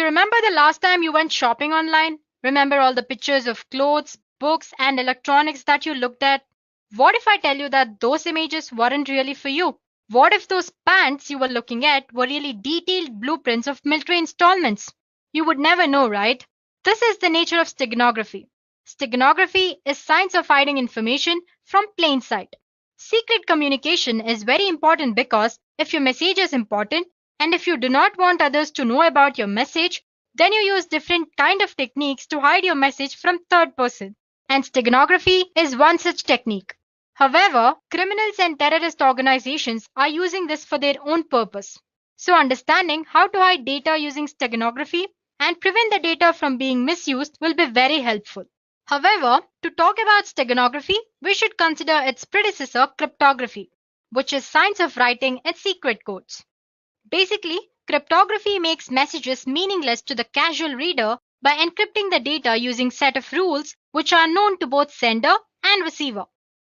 remember the last time you went shopping online? Remember all the pictures of clothes, books, and electronics that you looked at? What if I tell you that those images weren't really for you? What if those pants you were looking at were really detailed blueprints of military installments? You would never know, right? This is the nature of steganography. Steganography is science of hiding information from plain sight. Secret communication is very important because if your message is important and if you do not want others to know about your message, then you use different kind of techniques to hide your message from third person. And steganography is one such technique. However, criminals and terrorist organizations are using this for their own purpose. So understanding how to hide data using steganography and prevent the data from being misused will be very helpful. However, to talk about steganography, we should consider its predecessor, cryptography, which is science of writing its secret codes. Basically, cryptography makes messages meaningless to the casual reader by encrypting the data using set of rules which are known to both sender and receiver.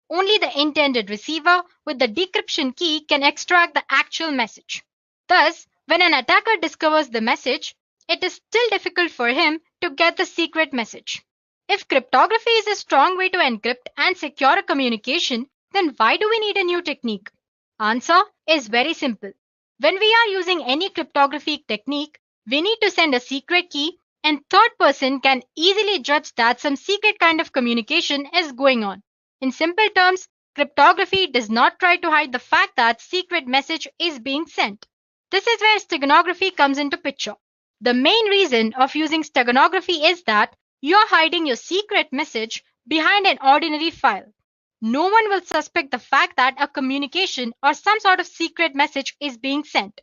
Only the intended receiver with the decryption key can extract the actual message. Thus, when an attacker discovers the message, it is still difficult for him to get the secret message. If cryptography is a strong way to encrypt and secure a communication, then why do we need a new technique? Answer is very simple. When we are using any cryptography technique, we need to send a secret key and third person can easily judge that some secret kind of communication is going on. In simple terms, cryptography does not try to hide the fact that secret message is being sent. This is where steganography comes into picture. The main reason of using steganography is that you are hiding your secret message behind an ordinary file. No one will suspect the fact that a communication or some sort of secret message is being sent.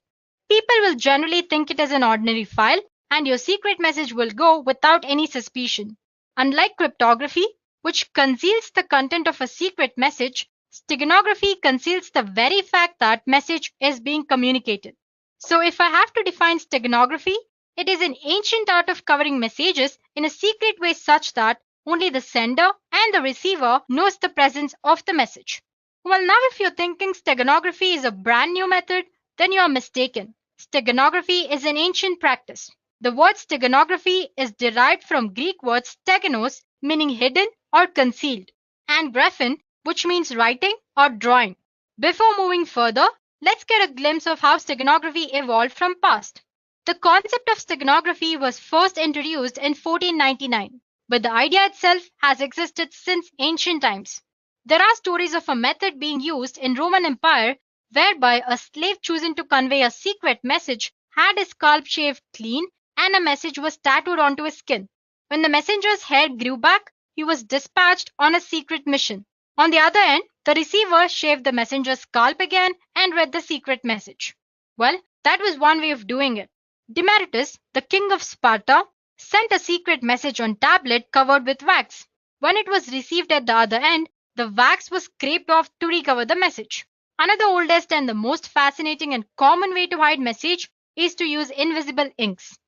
People will generally think it is an ordinary file and your secret message will go without any suspicion. Unlike cryptography, which conceals the content of a secret message, steganography conceals the very fact that message is being communicated. So if I have to define steganography, it is an ancient art of covering messages in a secret way such that only the sender and the receiver knows the presence of the message. Well, now if you're thinking steganography is a brand new method, then you are mistaken. Steganography is an ancient practice. The word steganography is derived from Greek word steganos, meaning hidden or concealed, and graphen, which means writing or drawing. Before moving further, let's get a glimpse of how steganography evolved from past. The concept of steganography was first introduced in 1499. But the idea itself has existed since ancient times. There are stories of a method being used in Roman Empire whereby a slave choosing to convey a secret message had his scalp shaved clean and a message was tattooed onto his skin. When the messenger's hair grew back, he was dispatched on a secret mission. On the other end, the receiver shaved the messenger's scalp again and read the secret message. Well, that was one way of doing it. Demaratus, the king of Sparta, sent a secret message on tablet covered with wax. When it was received at the other end, the wax was scraped off to recover the message. Another oldest and the most fascinating and common way to hide message is to use invisible inks.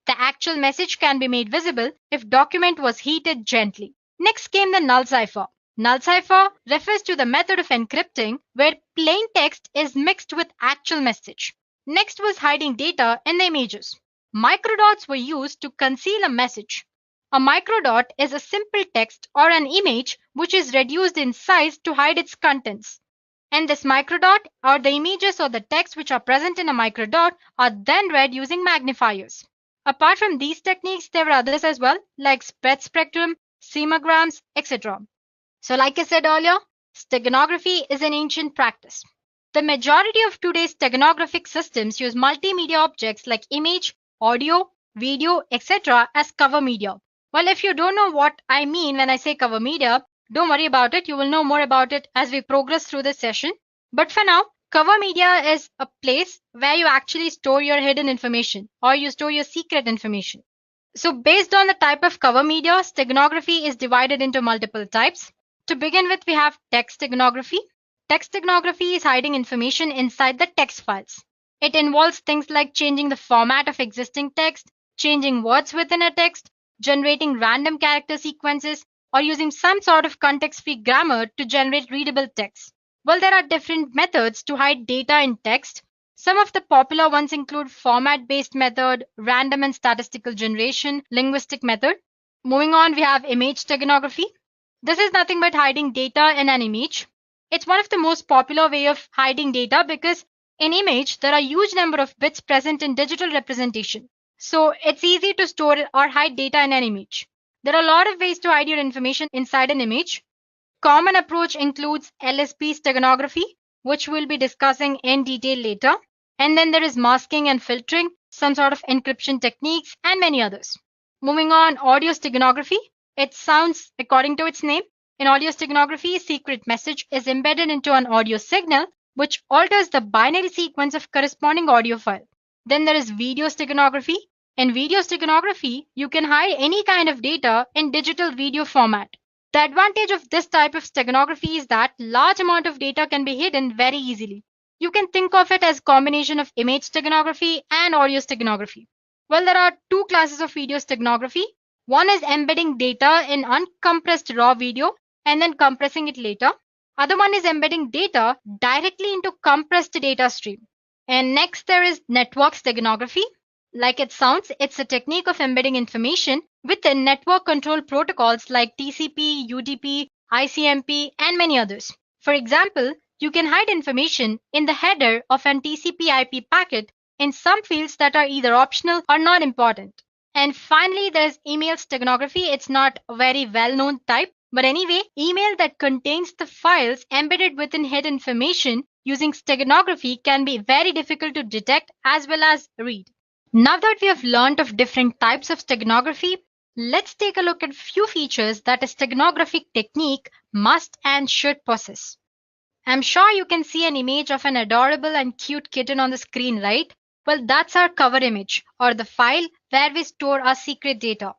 The actual message can be made visible if document was heated gently. Next came the null cipher. Null cipher refers to the method of encrypting where plain text is mixed with actual message. Next was hiding data in the images. Microdots were used to conceal a message. A microdot is a simple text or an image which is reduced in size to hide its contents. And this microdot or the images or the text which are present in a microdot are then read using magnifiers. Apart from these techniques, there were others as well, like spread spectrum, semograms, etc. So like I said earlier, steganography is an ancient practice. The majority of today's steganographic systems use multimedia objects like image, audio, video, etc. as cover media. Well, if you don't know what I mean when I say cover media, don't worry about it. You will know more about it as we progress through this session. But for now, cover media is a place where you actually store your hidden information or you store your secret information. So based on the type of cover media, steganography is divided into multiple types. To begin with, we have text steganography. Text steganography is hiding information inside the text files. It involves things like changing the format of existing text, changing words within a text, generating random character sequences, or using some sort of context-free grammar to generate readable text. Well, there are different methods to hide data in text. Some of the popular ones include format-based method, random and statistical generation, linguistic method. Moving on, we have image steganography. This is nothing but hiding data in an image. It's one of the most popular way of hiding data because in image there are huge number of bits present in digital representation. So it's easy to store or hide data in an image. There are a lot of ways to hide your information inside an image. Common approach includes LSP steganography, which we'll be discussing in detail later. And then there is masking and filtering, some sort of encryption techniques, and many others. Moving on, audio steganography. It sounds according to its name. In audio steganography, a secret message is embedded into an audio signal, which alters the binary sequence of corresponding audio file. Then there is video steganography. In video steganography, you can hide any kind of data in digital video format. The advantage of this type of steganography is that large amount of data can be hidden very easily. You can think of it as combination of image steganography and audio steganography. Well, there are two classes of video steganography. One is embedding data in uncompressed raw video and then compressing it later. Other one is embedding data directly into compressed data stream. And next there is network steganography. Like it sounds, it's a technique of embedding information within network control protocols like TCP, UDP, ICMP, and many others. For example, you can hide information in the header of an TCP/IP packet in some fields that are either optional or not important. And finally, there's email steganography. It's not a very well-known type, but anyway, email that contains the files embedded within hidden information using steganography can be very difficult to detect as well as read. Now that we have learned of different types of steganography, let's take a look at few features that a steganographic technique must and should possess. I'm sure you can see an image of an adorable and cute kitten on the screen, right? Well, that's our cover image or the file where we store our secret data.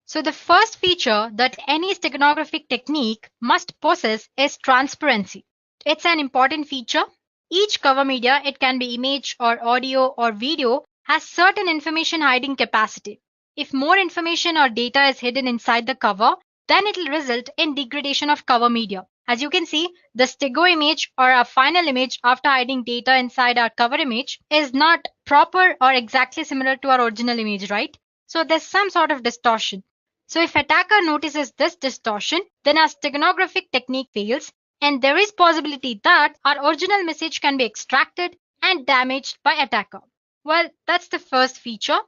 So the first feature that any steganographic technique must possess is transparency. It's an important feature. Each cover media, it can be image or audio or video, has certain information hiding capacity. If more information or data is hidden inside the cover, then it will result in degradation of cover media. As you can see, the stego image or our final image after hiding data inside our cover image is not proper or exactly similar to our original image, right? So there's some sort of distortion. So if attacker notices this distortion, then our steganographic technique fails and there is possibility that our original message can be extracted and damaged by attacker. Well, that's the first feature.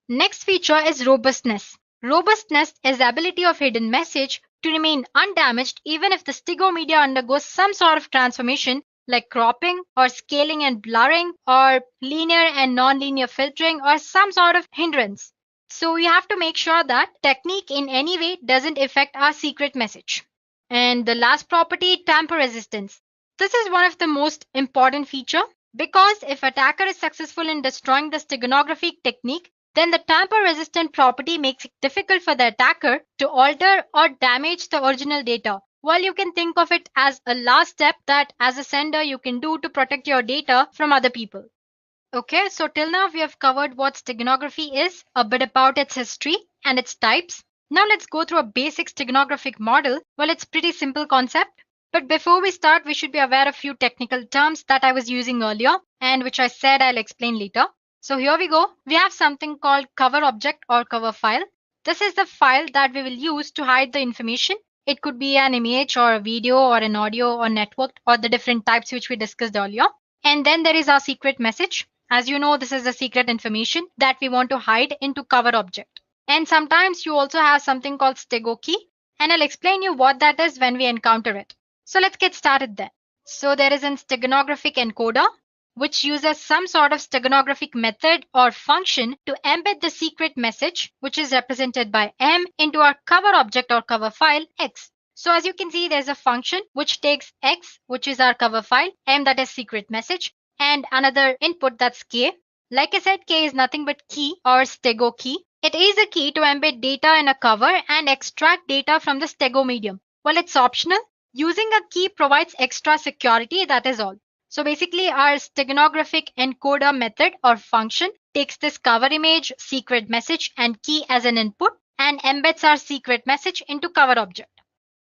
Next feature is robustness. Robustness is the ability of hidden message to remain undamaged even if the stego media undergoes some sort of transformation like cropping or scaling and blurring or linear and non-linear filtering or some sort of hindrance. So we have to make sure that technique in any way doesn't affect our secret message. And the last property, tamper resistance. This is one of the most important feature. Because if attacker is successful in destroying the steganographic technique, then the tamper-resistant property makes it difficult for the attacker to alter or damage the original data. While you can think of it as a last step that as a sender you can do to protect your data from other people. Okay, so till now we have covered what steganography is, a bit about its history and its types. Now let's go through a basic steganographic model. Well, it's pretty simple concept. But before we start, we should be aware of few technical terms that I was using earlier and which I said I'll explain later. So here we go. We have something called cover object or cover file. This is the file that we will use to hide the information. It could be an image or a video or an audio or network or the different types which we discussed earlier. And then there is our secret message. As you know, this is the secret information that we want to hide into cover object. And sometimes you also have something called stego key. And I'll explain you what that is when we encounter it. So let's get started then. So there is a steganographic encoder, which uses some sort of steganographic method or function to embed the secret message, which is represented by M, into our cover object or cover file X. So as you can see, there's a function which takes X, which is our cover file, M that is secret message, and another input that's K. Like I said, K is nothing but key or stego key. It is a key to embed data in a cover and extract data from the stego medium. Well, it's optional. Using a key provides extra security, that is all. So basically our steganographic encoder method or function takes this cover image, secret message and key as an input and embeds our secret message into cover object.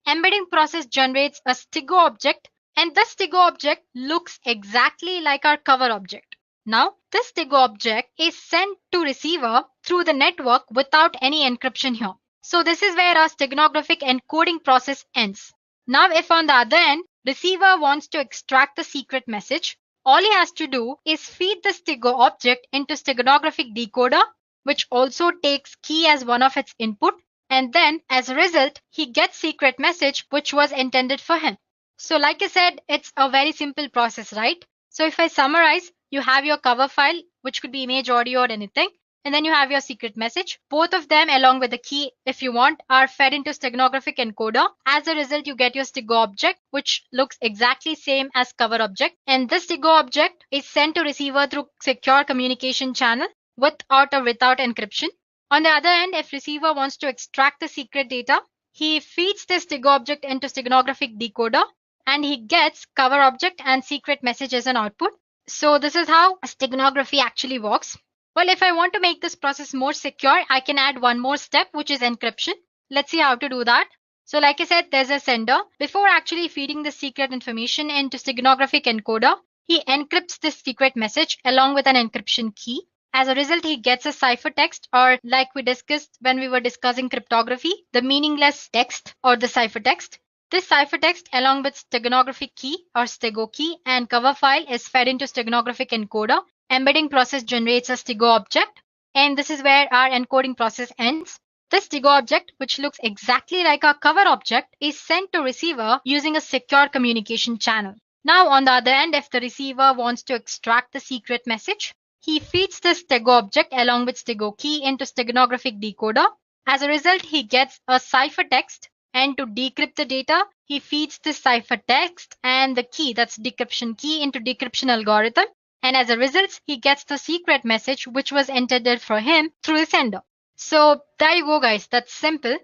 Embedding process generates a stego object and the stego object looks exactly like our cover object. Now, this Stigo object is sent to receiver through the network without any encryption here. So this is where our steganographic encoding process ends. Now, if on the other end, receiver wants to extract the secret message, all he has to do is feed the Stigo object into steganographic decoder, which also takes key as one of its input, and then as a result, he gets secret message which was intended for him. So like I said, it's a very simple process, right? So if I summarize, you have your cover file, which could be image, audio, or anything, and then you have your secret message. Both of them, along with the key, if you want, are fed into steganographic encoder. As a result, you get your Stigo object, which looks exactly same as cover object. And this Stigo object is sent to receiver through secure communication channel without or without encryption. On the other end, if receiver wants to extract the secret data, he feeds this Stigo object into steganographic decoder and he gets cover object and secret message as an output. So this is how steganography actually works. Well, if I want to make this process more secure, I can add one more step, which is encryption. Let's see how to do that. So like I said, there's a sender. Before actually feeding the secret information into steganographic encoder, he encrypts this secret message along with an encryption key. As a result, he gets a ciphertext, or like we discussed when we were discussing cryptography, the meaningless text or the ciphertext. This ciphertext along with steganographic key or Stigo key and cover file is fed into steganographic encoder. Embedding process generates a Stigo object, and this is where our encoding process ends. This Stigo object, which looks exactly like our cover object, is sent to receiver using a secure communication channel. Now on the other end, if the receiver wants to extract the secret message, he feeds this Stigo object along with Stigo key into steganographic decoder. As a result, he gets a ciphertext, and to decrypt the data, he feeds this ciphertext and the key, that's decryption key, into decryption algorithm. And as a result, he gets the secret message which was intended for him through the sender. So there you go, guys. That's simple.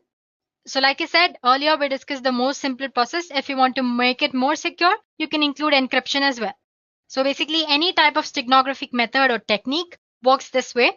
So like I said earlier, we discussed the most simple process. If you want to make it more secure, you can include encryption as well. So basically, any type of steganographic method or technique works this way.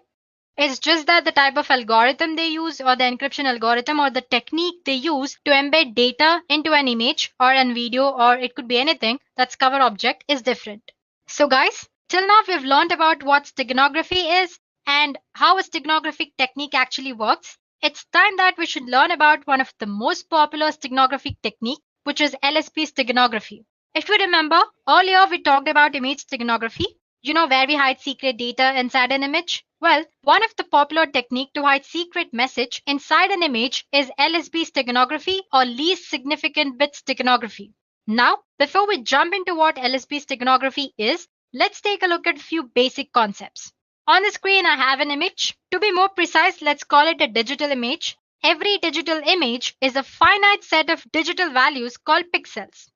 It's just that the type of algorithm they use, or the encryption algorithm, or the technique they use to embed data into an image or an video, or it could be anything that's cover object, is different. So guys, till now we've learned about what steganography is and how a steganographic technique actually works. It's time that we should learn about one of the most popular steganographic technique, which is LSP steganography. If you remember, earlier we talked about image steganography, where we hide secret data inside an image. Well, one of the popular technique to hide secret message inside an image is LSB steganography, or least significant bit steganography. Now, before we jump into what LSB steganography is, let's take a look at a few basic concepts. On the screen, I have an image. To be more precise, let's call it a digital image. Every digital image is a finite set of digital values called pixels.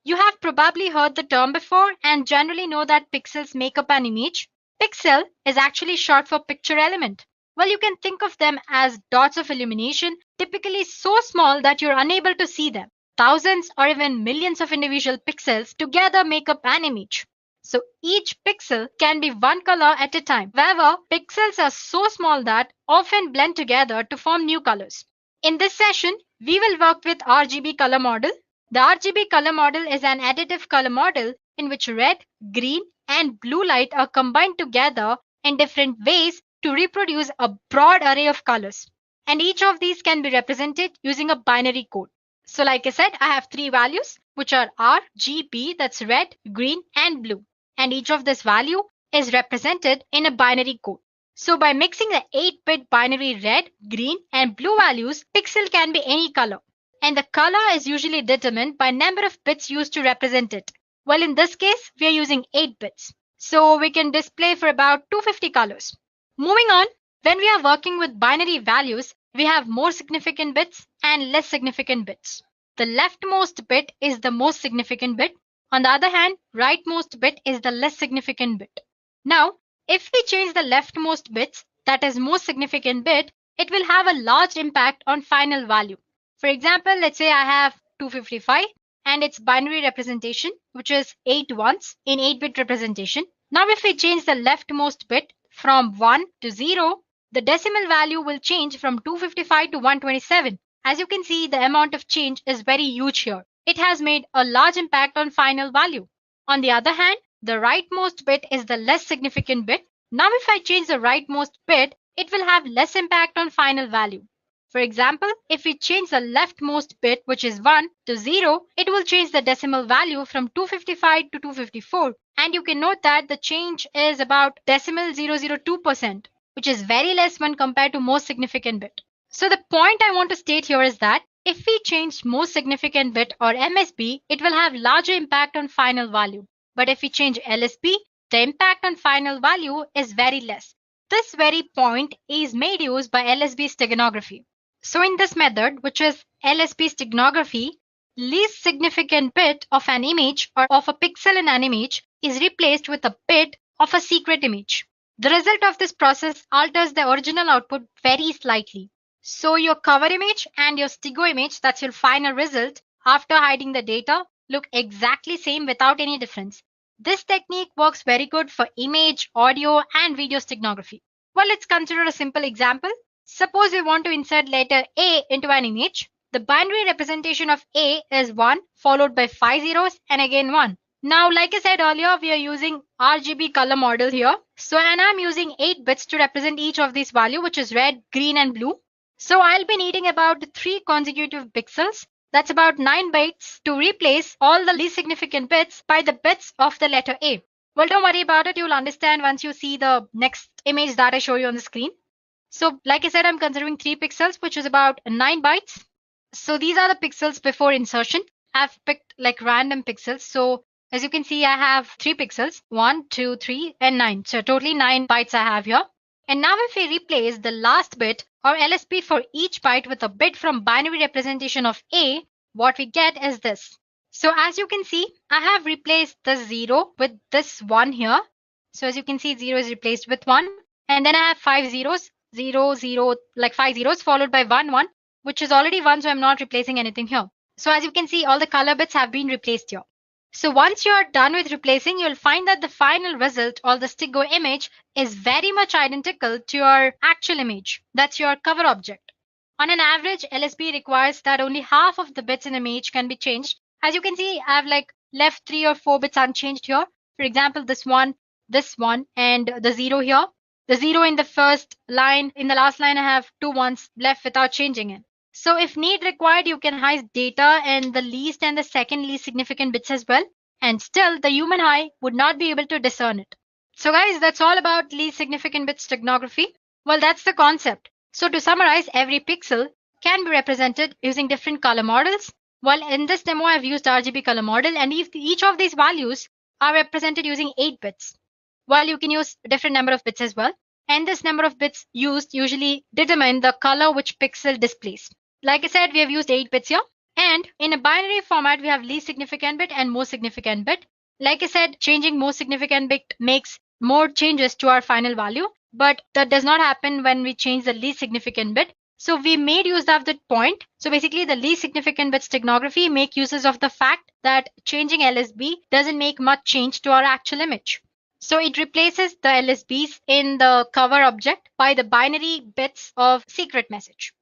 You have probably heard the term before and generally know that pixels make up an image. Pixel is actually short for picture element. Well, you can think of them as dots of illumination, typically so small that you're unable to see them. Thousands or even millions of individual pixels together make up an image. So each pixel can be one color at a time. However, pixels are so small that often blend together to form new colors. In this session, we will work with RGB color model. The RGB color model is an additive color model in which red, green, and blue light are combined together in different ways to reproduce a broad array of colors. And each of these can be represented using a binary code. So like I said, I have three values, which are R, G, B, that's red, green, and blue. And each of this value is represented in a binary code. So by mixing the 8-bit binary red, green, and blue values, pixel can be any color. And the color is usually determined by number of bits used to represent it. Well, in this case, we are using 8 bits. So we can display for about 250 colors. Moving on, when we are working with binary values, we have more significant bits and less significant bits. The leftmost bit is the most significant bit. On the other hand, rightmost bit is the less significant bit. Now, if we change the leftmost bits, that is most significant bit, it will have a large impact on final value. For example, let's say I have 255 and its binary representation, which is 8 ones in 8-bit representation. Now, if we change the leftmost bit from 1 to 0, the decimal value will change from 255 to 127. As you can see, the amount of change is very huge here. It has made a large impact on final value. On the other hand, The rightmost bit is the less significant bit. Now if I change the rightmost bit, it will have less impact on final value. For example, if we change the leftmost bit, which is 1, to 0, it will change the decimal value from 255 to 254. And you can note that the change is about decimal 0.002%, which is very less when compared to most significant bit. So the point I want to state here is that if we change most significant bit or MSB, it will have larger impact on final value. But if we change LSB, the impact on final value is very less. This very point is made use by LSB steganography. So in this method, which is LSB steganography, least significant bit of an image or of a pixel in an image is replaced with a bit of a secret image. The result of this process alters the original output very slightly. So your cover image and your stego image, that's your final result, after hiding the data, look exactly same without any difference. This technique works very good for image, audio, and video steganography. Well, let's consider a simple example. Suppose we want to insert letter A into an image. The binary representation of A is 1 followed by 5 zeros and again 1. Now, like I said earlier, we are using RGB color model here. So, and I'm using 8 bits to represent each of these values, which is red, green, and blue. So, I'll be needing about 3 consecutive pixels. That's about 9 bytes to replace all the least significant bits by the bits of the letter A. Well, don't worry about it. You'll understand once you see the next image that I show you on the screen. So, like I said, I'm considering 3 pixels, which is about 9 bytes. So, these are the pixels before insertion. I've picked like random pixels. So, as you can see, I have 3 pixels, 1, 2, 3, and 9. So, totally 9 bytes I have here. And now if we replace the last bit or LSB for each byte with a bit from binary representation of A, what we get is this. So as you can see, I have replaced the 0 with this 1 here. So as you can see, 0 is replaced with 1. And then I have 5 zeros, 0, 0, like 5 zeros followed by 1, 1, which is already 1, so I'm not replacing anything here. So as you can see, all the color bits have been replaced here. So once you are done with replacing, you'll find that the final result or the stego image is very much identical to your actual image. That's your cover object. On an average, LSB requires that only half of the bits in the image can be changed. As you can see, I've like left 3 or 4 bits unchanged here. For example, this one, and the 0 here. The 0 in the first line, in the last line, I have 2 ones left without changing it. So if need required, you can hide data in the least and the second least significant bits as well. And still, the human eye would not be able to discern it. So guys, that's all about least significant bit steganography. Well, that's the concept. So to summarize, every pixel can be represented using different color models. Well, in this demo, I've used RGB color model, and each of these values are represented using 8 bits. Well, you can use a different number of bits as well. And this number of bits used usually determine the color which pixel displays. Like I said, we have used 8 bits here. And in a binary format, we have least significant bit and most significant bit. Like I said, changing most significant bit makes more changes to our final value. But that does not happen when we change the least significant bit. So we made use of that point. So basically, the least significant bit steganography make uses of the fact that changing LSB doesn't make much change to our actual image. So it replaces the LSBs in the cover object by the binary bits of secret message.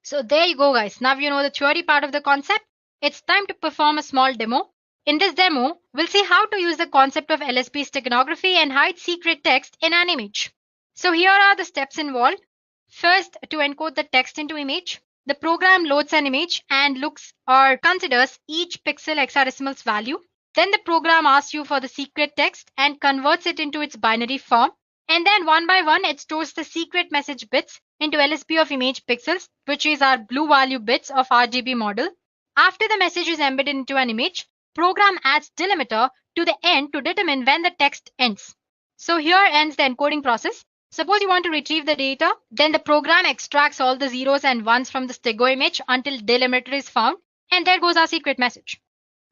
So there you go, guys. Now you know the theory part of the concept. It's time to perform a small demo. In this demo, we'll see how to use the concept of LSB steganography and hide secret text in an image. So here are the steps involved. First, to encode the text into image, the program loads an image and looks or considers each pixel hexadecimal's value. Then the program asks you for the secret text and converts it into its binary form. And then one by one, it stores the secret message bits into LSB of image pixels, which is our blue value bits of RGB model. After the message is embedded into an image, program adds delimiter to the end to determine when the text ends. So here ends the encoding process. Suppose you want to retrieve the data, then the program extracts all the zeros and ones from the stego image until delimiter is found, and there goes our secret message.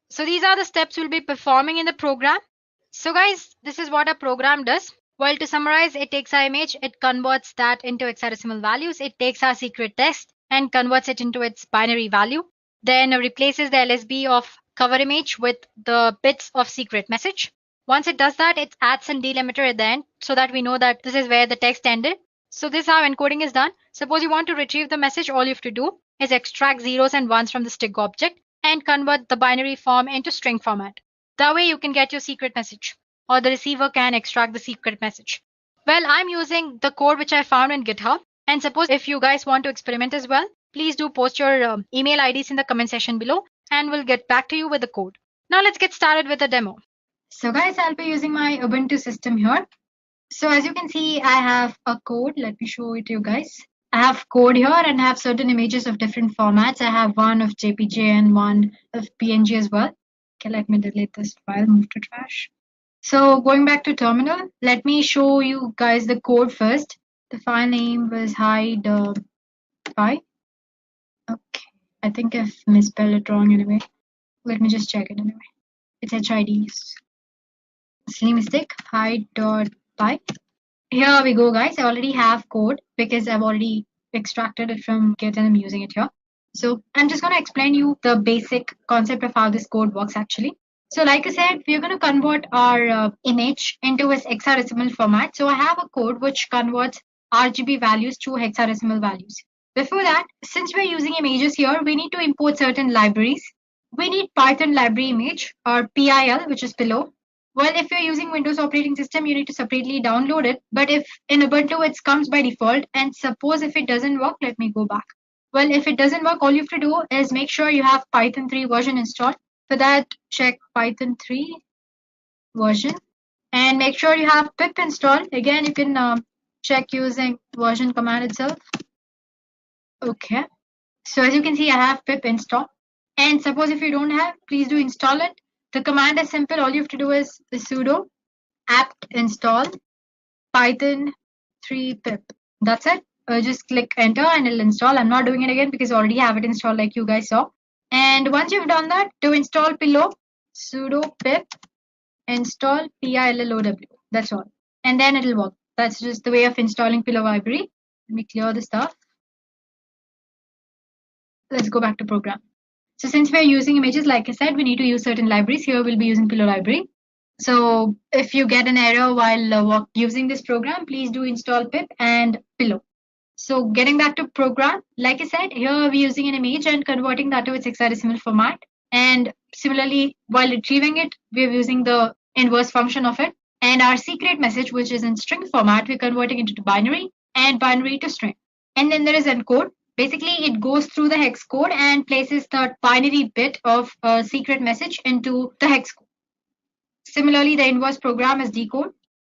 So these are the steps we'll be performing in the program. So guys, this is what our program does. Well, to summarize, it takes our image, it converts that into hexadecimal values, it takes our secret text and converts it into its binary value, then replaces the LSB of cover image with the bits of secret message. Once it does that, it adds a delimiter at the end so that we know that this is where the text ended. So this is how encoding is done. Suppose you want to retrieve the message, all you have to do is extract zeros and ones from the stego object and convert the binary form into string format. That way you can get your secret message. or the receiver can extract the secret message. Well, I'm using the code which I found in GitHub. And suppose if you guys want to experiment as well, please do post your email IDs in the comment section below and we'll get back to you with the code. Now let's get started with the demo. So guys, I'll be using my Ubuntu system here. So as you can see, I have a code. Let me show it to you guys. I have code here and I have certain images of different formats. I have one of JPG and one of PNG as well. Okay, let me delete this file, move to trash. So going back to terminal, let me show you guys the code first. The file name was hide.py. Okay, I think I've misspelled it wrong anyway. Let me just check it anyway. It's HID. Silly mistake, hide.py. Here we go, guys. I already have code because I've already extracted it from Git and I'm using it here. So I'm just going to explain you the basic concept of how this code works actually. So like I said, we're going to convert our image into its hexadecimal format. So I have a code which converts RGB values to hexadecimal values. Before that, since we're using images here, we need to import certain libraries. We need Python library image or PIL, which is below. Well, if you're using Windows operating system, you need to separately download it. But if in Ubuntu, it comes by default. And suppose if it doesn't work, let me go back. Well, if it doesn't work, all you have to do is make sure you have Python 3 version installed. For that, check Python 3 version and make sure you have pip installed. Again, you can check using version command itself. Okay. So as you can see, I have pip installed. And suppose if you don't have, please do install it. The command is simple. All you have to do is the sudo apt install python 3 pip. That's it. Just click enter and it'll install. I'm not doing it again because I already have it installed like you guys saw. And once you've done that, to install pillow, sudo pip install pillow. That's all. And then it'll work. That's just the way of installing pillow library. Let me clear the stuff. Let's go back to program. So since we're using images, like I said, we need to use certain libraries. Here we'll be using pillow library. So if you get an error while using this program, please do install pip and pillow. So getting back to program, like I said, here we're using an image and converting that to its hexadecimal format. And similarly, while retrieving it, we're using the inverse function of it. And our secret message, which is in string format, we're converting it into binary and binary to string. And then there is encode. Basically, it goes through the hex code and places the binary bit of a secret message into the hex code. Similarly, the inverse program is decode.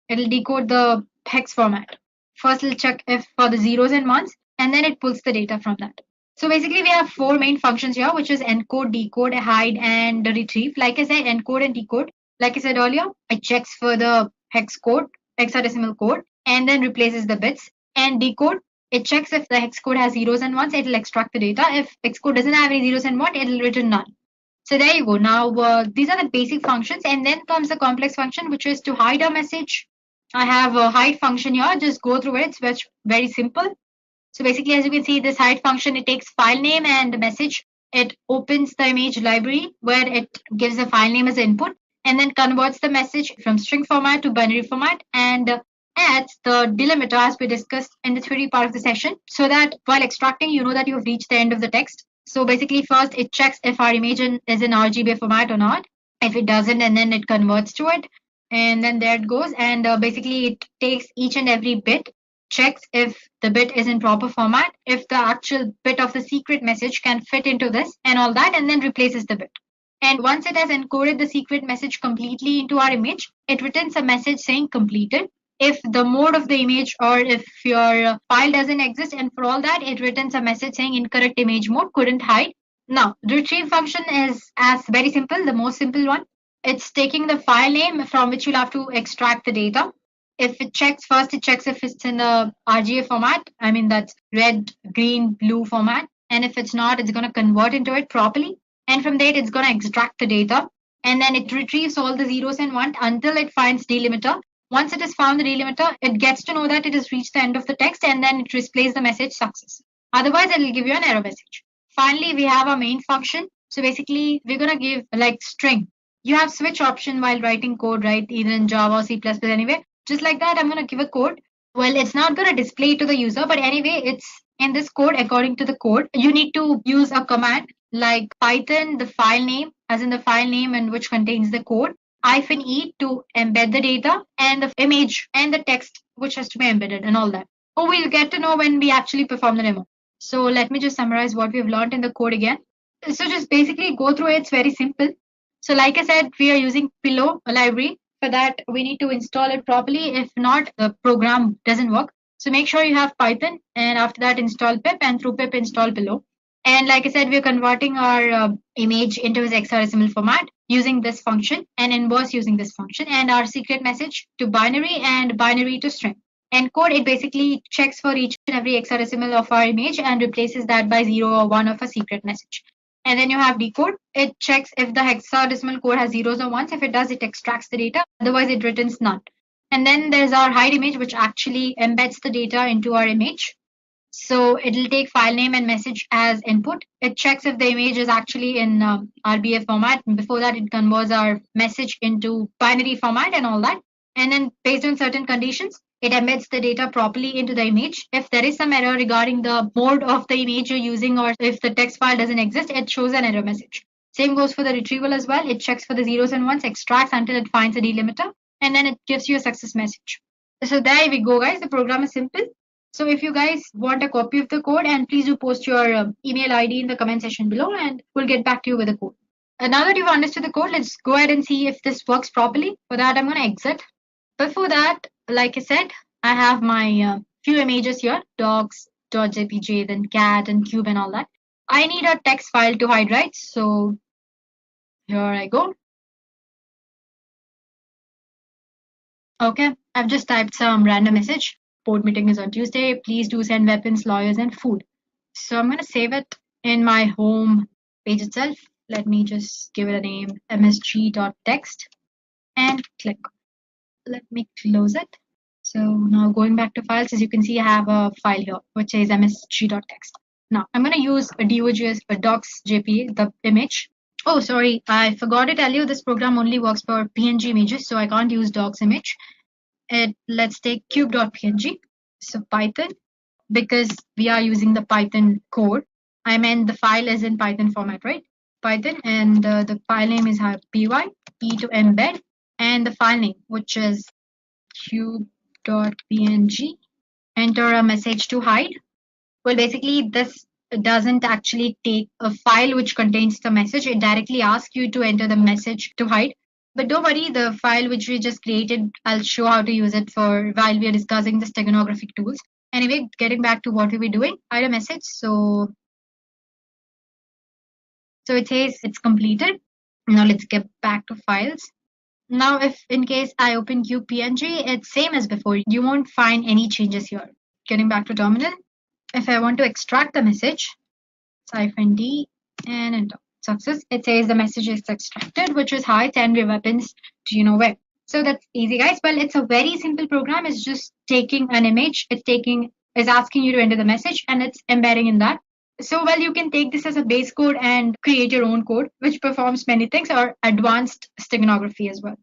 It'll decode the hex format. First, it'll check if for the zeros and ones, and then it pulls the data from that. So basically, we have four main functions here, which is encode, decode, hide, and retrieve. Like I said, encode and decode. Like I said earlier, it checks for the hex code, hexadecimal code, and then replaces the bits. And decode, it checks if the hex code has zeros and ones, it'll extract the data. If hex code doesn't have any zeros and one, it'll return none. So there you go. Now, these are the basic functions. And then comes the complex function, which is to hide a message. I have a hide function here. Just go through it. It's very simple. So basically, as you can see, this hide function, it takes file name and message. It opens the image library where it gives the file name as input and then converts the message from string format to binary format and adds the delimiter as we discussed in the theory part of the session so that while extracting, you know that you have reached the end of the text. So basically, first it checks if our image is in RGB format or not. If it doesn't, and then it converts to it. And then there it goes. And basically, it takes each and every bit, checks if the bit is in proper format, if the actual bit of the secret message can fit into this and all that, and then replaces the bit. And once it has encoded the secret message completely into our image, it returns a message saying completed. If the mode of the image or if your file doesn't exist, and for all that, it returns a message saying incorrect image mode, couldn't hide. Now, the retrieve function is as very simple, the most simple one. It's taking the file name from which you'll have to extract the data. If it checks first, it checks if it's in the RGA format. I mean, that's red, green, blue format. And if it's not, it's going to convert into it properly. And from there, it's going to extract the data. And then it retrieves all the zeros and ones until it finds delimiter. Once it has found the delimiter, it gets to know that it has reached the end of the text and then it displays the message success. Otherwise, it will give you an error message. Finally, we have our main function. So basically, we're going to give like string. You have switch option while writing code, right? Either in Java or C++ anyway. Just like that, I'm going to give a code. Well, it's not going to display to the user, but anyway, it's in this code according to the code. You need to use a command like Python, the file name, as in the file name and which contains the code. -E to embed the data and the image and the text which has to be embedded and all that. Oh, we'll get to know when we actually perform the demo. So let me just summarize what we've learned in the code again. So just basically go through it. It's very simple. So like I said, we are using Pillow library. For that, we need to install it properly. If not, the program doesn't work. So make sure you have Python, and after that install pip, and through pip install Pillow. And like I said, we're converting our image into its XML format using this function, and inverse using this function, and our secret message to binary and binary to string. Encode, it basically checks for each and every hexadecimal of our image and replaces that by 0 or 1 of a secret message. And then you have decode. It checks if the hexadecimal code has zeros or ones. If it does, it extracts the data. Otherwise, it returns none. And then there's our hide image, which actually embeds the data into our image. So it'll take file name and message as input. It checks if the image is actually in RBF format. Before that, it converts our message into binary format and all that. And then based on certain conditions, it embeds the data properly into the image. If there is some error regarding the mode of the image you're using, or if the text file doesn't exist, it shows an error message. Same goes for the retrieval as well. It checks for the zeros and ones, extracts until it finds a delimiter, and then it gives you a success message. So there we go, guys. The program is simple. So if you guys want a copy of the code, and please do post your email ID in the comment section below, and we'll get back to you with the code. Now that you've understood the code, let's go ahead and see if this works properly. For that, I'm going to exit. Before that, like I said, I have my few images here, dogs.jpg, then cat and cube and all that. I need a text file to hide, right? So here I go. Okay, I've just typed some random message. Board meeting is on Tuesday. Please do send weapons, lawyers, and food. So I'm going to save it in my home page itself. Let me just give it a name, msg.text, and click. Let me close it. So now going back to files, as you can see, I have a file here which says msg.text. Now I'm going to use a docs.jpg, the image. Oh, sorry, I forgot to tell you this program only works for PNG images, so I can't use docs image. Let's take cube.png. So Python, because we are using the Python code, I meant the file is in Python format, right? Python, and the file name is py, e to embed, and the file name, which is cube.png. Enter a message to hide. Well, basically, this doesn't actually take a file which contains the message. It directly asks you to enter the message to hide. But don't worry, the file which we just created, I'll show how to use it for while we are discussing the steganographic tools. Anyway, getting back to what we were doing, hide a message. So it says it's completed. Now let's get back to files. Now, if in case I open QPNG, it's same as before. You won't find any changes here. Getting back to terminal. If I want to extract the message, -d and enter. Success. It says the message is extracted, which is hi, send your weapons to you know where. So that's easy, guys. Well, it's a very simple program. It's just taking an image. It's asking you to enter the message, and it's embedding in that. So, well, you can take this as a base code and create your own code, which performs many things, or advanced steganography as well.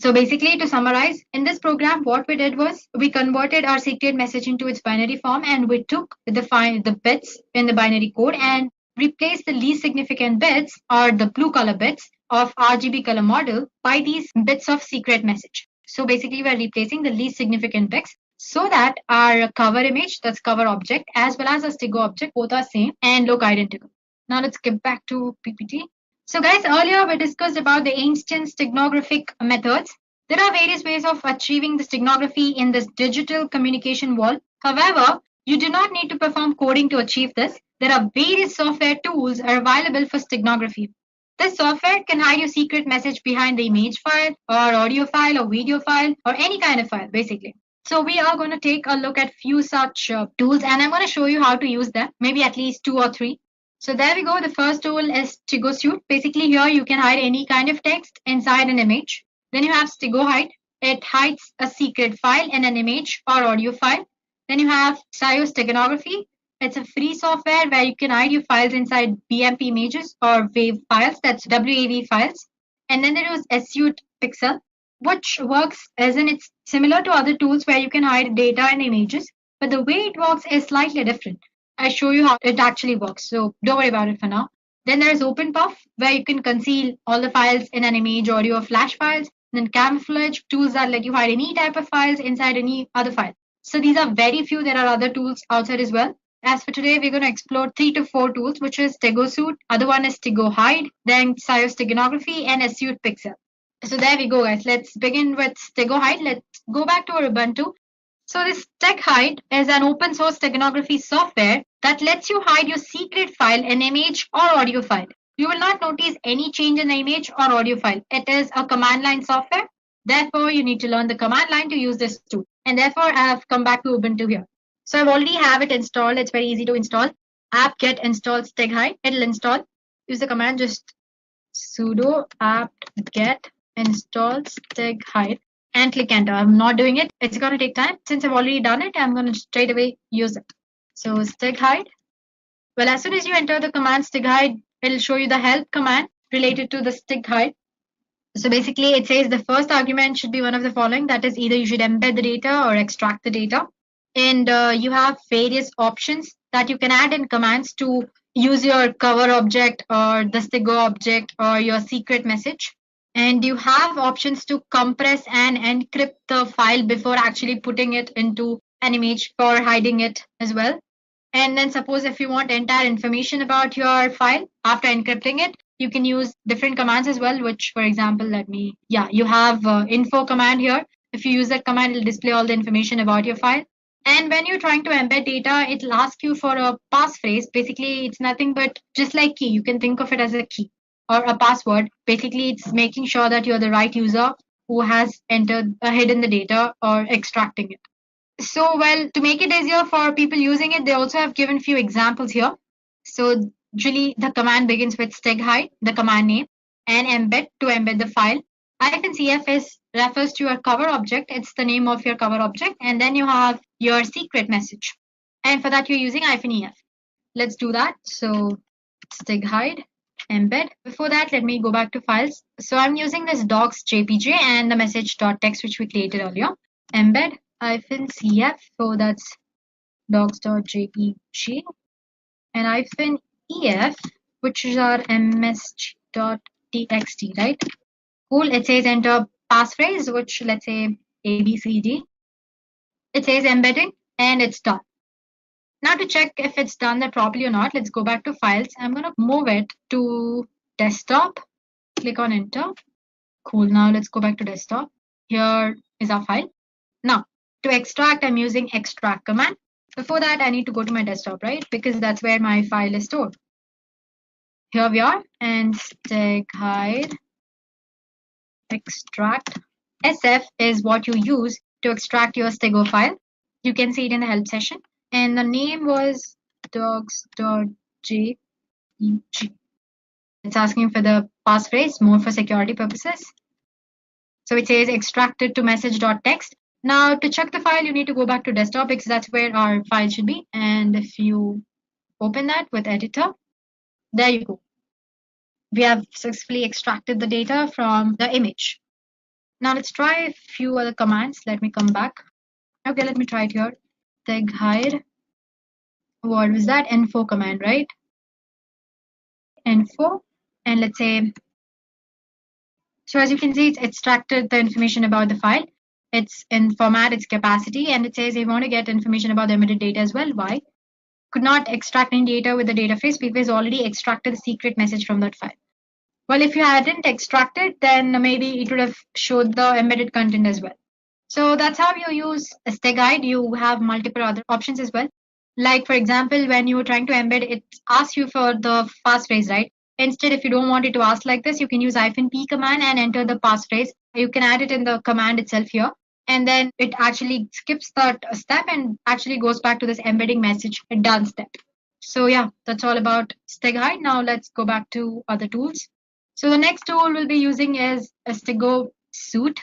So basically, to summarize, in this program, what we did was we converted our secret message into its binary form, and we took the bits in the binary code and replaced the least significant bits, or the blue color bits of RGB color model, by these bits of secret message. So basically, we're replacing the least significant bits so that our cover image, that's cover object, as well as a stego object, both are same and look identical. Now let's get back to PPT. So guys, earlier we discussed about the ancient steganographic methods. There are various ways of achieving the steganography in this digital communication world. However, you do not need to perform coding to achieve this. There are various software tools are available for steganography. This software can hide your secret message behind the image file or audio file or video file or any kind of file, basically. So we are going to take a look at few such tools, and I'm going to show you how to use them, maybe at least 2 or 3. So there we go. The first tool is Stego Suite. Basically here you can hide any kind of text inside an image. Then you have Stego Hide. It hides a secret file in an image or audio file. Then you have SIO Steganography. It's a free software where you can hide your files inside BMP images or WAV files, that's WAV files. And then there is Suite Pixel, which works as in it's similar to other tools where you can hide data and images, but the way it works is slightly different. I show you how it actually works, so don't worry about it for now. Then there is OpenPuff, where you can conceal all the files in an image, audio, or flash files. then camouflage, tools that let you hide any type of files inside any other file. So these are very few. There are other tools outside as well. As for today, we're going to explore 3 to 4 tools, which is StegoSuite, other one is StegoHide, then Steganography, and Suite Pixel. So there we go, guys. Let's begin with StegoHide. Let's go back to our Ubuntu. So this StegHide is an open source steganography software that lets you hide your secret file, an image or audio file. You will not notice any change in the image or audio file. It is a command line software. Therefore, you need to learn the command line to use this tool. And therefore, I have come back to Ubuntu here. So I've already have it installed. It's very easy to install. Apt-get install StegHide. It'll install. Use the command just sudo apt-get install StegHide and click enter. I'm not doing it. It's going to take time. Since I've already done it, I'm going to straight away use it. So StegHide. Well, as soon as you enter the command StegHide, it'll show you the help command related to the StegHide. So basically, it says the first argument should be one of the following. That is, either you should embed the data or extract the data. And you have various options that you can add in commands to use your cover object or the Stego object or your secret message. And you have options to compress and encrypt the file before actually putting it into an image for hiding it as well. And then suppose if you want entire information about your file after encrypting it, you can use different commands as well, which for example, you have info command here. If you use that command, it'll display all the information about your file. And when you're trying to embed data, it'll ask you for a passphrase. Basically, it's nothing but just like key. You can think of it as a key or a password. Basically, it's making sure that you're the right user who has entered hidden the data or extracting it. So, well, to make it easier for people using it, they also have given few examples here. So usually the command begins with StegHide, the command name, and embed to embed the file. -cf refers to your cover object. It's the name of your cover object. And then you have your secret message. And for that, you're using -ef. Let's do that. So StegHide, embed. Before that, let me go back to files. So I'm using this docs.jpg and the message.txt, which we created earlier. Embed -cf. So that's docs.jpg and -ef, which is our msg.txt, right? Cool. It says enter passphrase, which let's say ABCD. It says embedding and it's done. Now to check if it's done that properly or not, let's go back to files. I'm going to move it to desktop. Click on enter. Cool. Now let's go back to desktop. Here is our file. Now to extract, I'm using extract command. Before that, I need to go to my desktop, right? Because that's where my file is stored. Here we are, and StegHide extract. SF is what you use to extract your Stego file. You can see it in the help session. And the name was docs.jpg. It's asking for the passphrase, more for security purposes. So it says extracted to message.txt. Now to check the file, you need to go back to desktop because that's where our file should be. And if you open that with editor, there you go. We have successfully extracted the data from the image. Now let's try a few other commands. Let me come back. Okay, let me try it here. StegHide. What was that? Info command, right? Info. And let's say, so as you can see, it's extracted the information about the file. It's in format, it's capacity, and it says you want to get information about the emitted data as well. Why? Could not extract any data with the data phrase because already extracted the secret message from that file. Well, if you hadn't extracted, then maybe it would have showed the embedded content as well. So that's how you use a StegHide. You have multiple other options as well. Like, for example, when you were trying to embed, it asks you for the passphrase, right? Instead, if you don't want it to ask like this, you can use -p command and enter the passphrase. You can add it in the command itself here. And then it actually skips that step and actually goes back to this embedding message, a done step. So yeah, that's all about StegHide. Now let's go back to other tools. So the next tool we'll be using is a StegoSuite.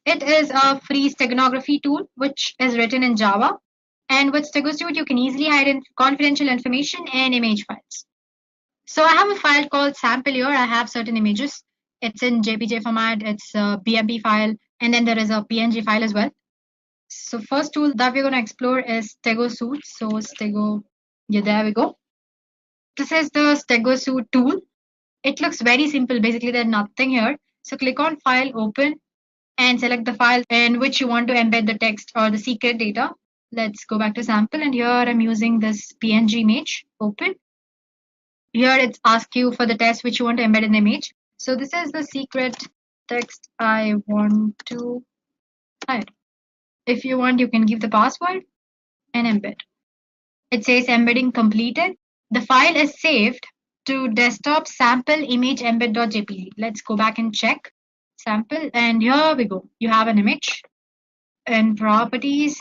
It is a free steganography tool, which is written in Java. And with StegoSuite, you can easily hide confidential information and image files. So I have a file called sample here. I have certain images. It's in JPG format. It's a BMP file. And then there is a PNG file as well. So first tool that we're going to explore is StegoSuite. So there we go. This is the StegoSuite tool. It looks very simple. Basically, there's nothing here. So click on File, Open, and select the file in which you want to embed the text or the secret data. Let's go back to sample, and here I'm using this PNG image. Open. Here it's ask you for the text which you want to embed in the image. So this is the secret text I want to hide. If you want, you can give the password and embed. It says embedding completed. The file is saved to desktop sample image embed.jpg. Let's go back and check sample, and here we go. You have an image. In properties,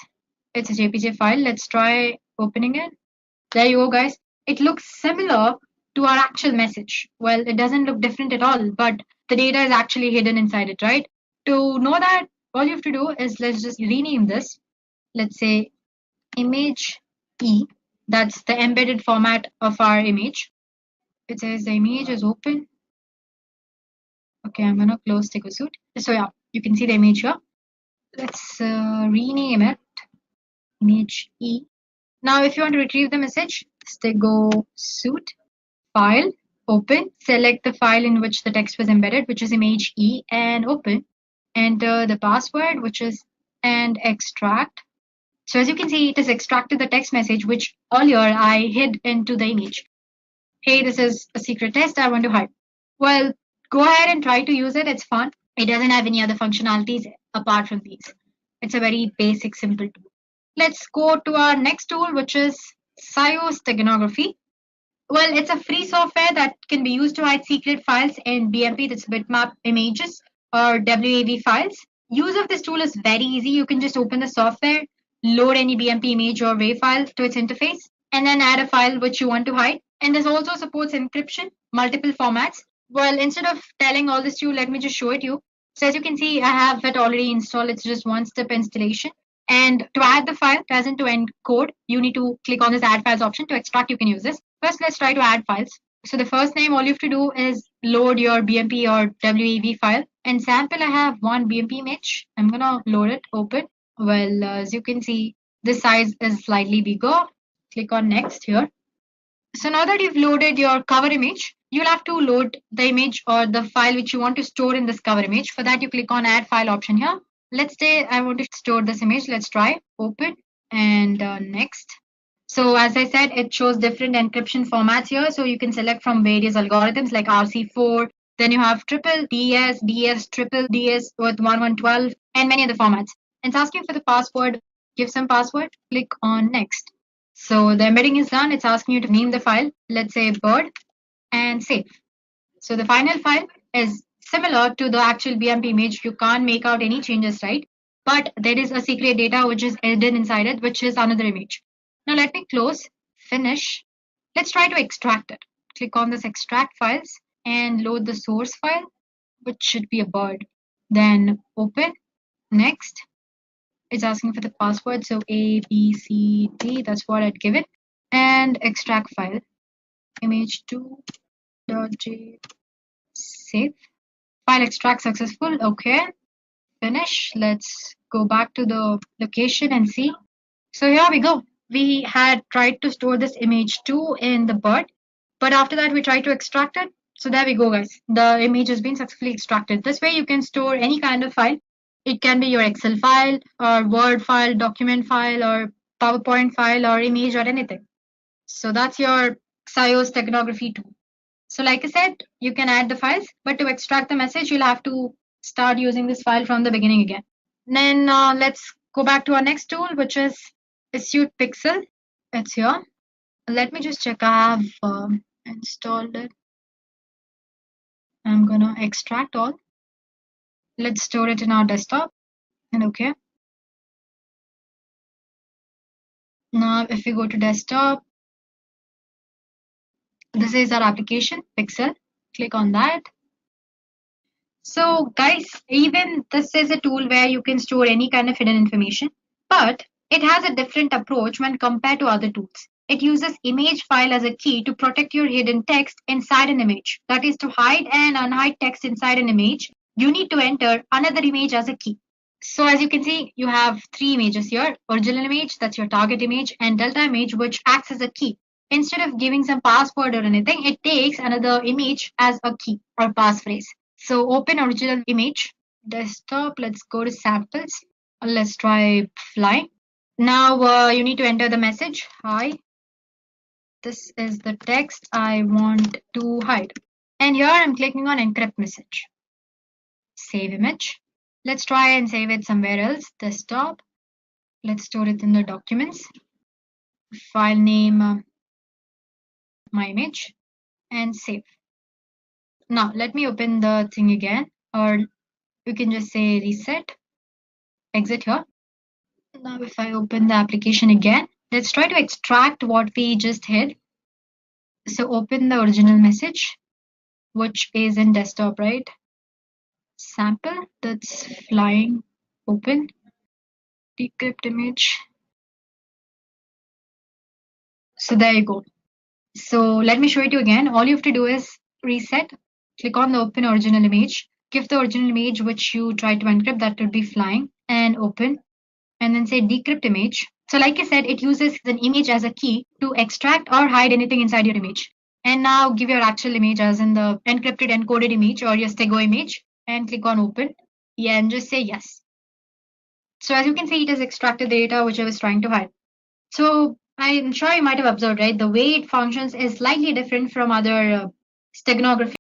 it's a JPG file. Let's try opening it. There you go, guys. It looks similar to our actual message. Well, it doesn't look different at all, but the data is actually hidden inside it, right? To know that, all you have to do is let's just rename this. Let's say image E. That's the embedded format of our image. It says the image is open. Okay, I'm gonna close Stegosuit. So yeah, you can see the image here. Let's rename it image E. Now, if you want to retrieve the message, Stegosuit file, open, select the file in which the text was embedded, which is image E, and open. Enter the password, which is and extract. So as you can see, it has extracted the text message, which earlier I hid into the image. Hey, this is a secret test I want to hide. Well, go ahead and try to use it. It's fun. It doesn't have any other functionalities apart from these. It's a very basic, simple tool. Let's go to our next tool, which is Steganography. Well, it's a free software that can be used to hide secret files in BMP, that's bitmap images, or WAV files. Use of this tool is very easy. You can just open the software, load any BMP image or WAV file to its interface, and then add a file which you want to hide. And this also supports encryption, multiple formats. Well, instead of telling all this to you, let me just show it to you. So as you can see, I have it already installed. It's just one-step installation. And to add the file, as in to encode, you need to click on this add files option. To extract, you can use this. First, let's try to add files. So the first name, all you have to do is load your BMP or WAV file. In sample, I have one BMP image. I'm gonna load it, open. Well, as you can see, this size is slightly bigger. Click on next here. So now that you've loaded your cover image, you'll have to load the image or the file which you want to store in this cover image. For that, you click on add file option here. Let's say I want to store this image. Let's try open and next. So as I said, it shows different encryption formats here. So you can select from various algorithms like RC4. Then you have triple DS, DS, triple DS with 1112 and many other formats. It's asking for the password. Give some password. Click on next. So the embedding is done. It's asking you to name the file. Let's say bird and save. So the final file is similar to the actual BMP image. You can't make out any changes, right? But there is a secret data which is hidden inside it, which is another image. Now let me close, finish. Let's try to extract it. Click on this extract files and load the source file, which should be a bird. Then open, next. It's asking for the password. So A, B, C, D, that's what I'd give it. And extract file, image2.j, save. File extract successful. Okay, finish. Let's go back to the location and see. So here we go. We had tried to store this image2 in the bird, but after that we tried to extract it. So there we go, guys. The image has been successfully extracted. This way you can store any kind of file. It can be your Excel file or Word file, document file, or PowerPoint file, or image, or anything. So that's your Steganography tool. So like I said, you can add the files, but to extract the message, you'll have to start using this file from the beginning again. Then let's go back to our next tool, which is Izeon Pixel. It's here. Let me just check. I have installed it. I'm gonna extract all. Let's store it in our desktop. And okay. Now, if we go to desktop, this is our application, Pixel. Click on that. So guys, even this is a tool where you can store any kind of hidden information, but it has a different approach when compared to other tools. It uses image file as a key to protect your hidden text inside an image. That is, to hide and unhide text inside an image, you need to enter another image as a key. So as you can see, you have three images here. Original image, that's your target image, and delta image, which acts as a key. Instead of giving some password or anything, it takes another image as a key or passphrase. So open original image, desktop, let's go to samples. Let's try fly. Now you need to enter the message. Hi, this is the text I want to hide. And here I'm clicking on encrypt message. Save image. Let's try and save it somewhere else. Desktop. Let's store it in the documents. File name, my image, and save. Now let me open the thing again, or you can just say reset, exit here. Now if I open the application again, let's try to extract what we just hid. So open the original message, which is in desktop, right? Sample, that's flying, open, decrypt image. So there you go. So let me show it to you again. All you have to do is reset, click on the open original image, give the original image which you try to encrypt, that would be flying, and open, and then say decrypt image. So like I said, it uses an image as a key to extract or hide anything inside your image. And now give your actual image as in the encrypted encoded image or your Stego image and click on open. Yeah, and just say yes. So as you can see, it has extracted the data which I was trying to hide. So I'm sure you might have observed, right? The way it functions is slightly different from other steganography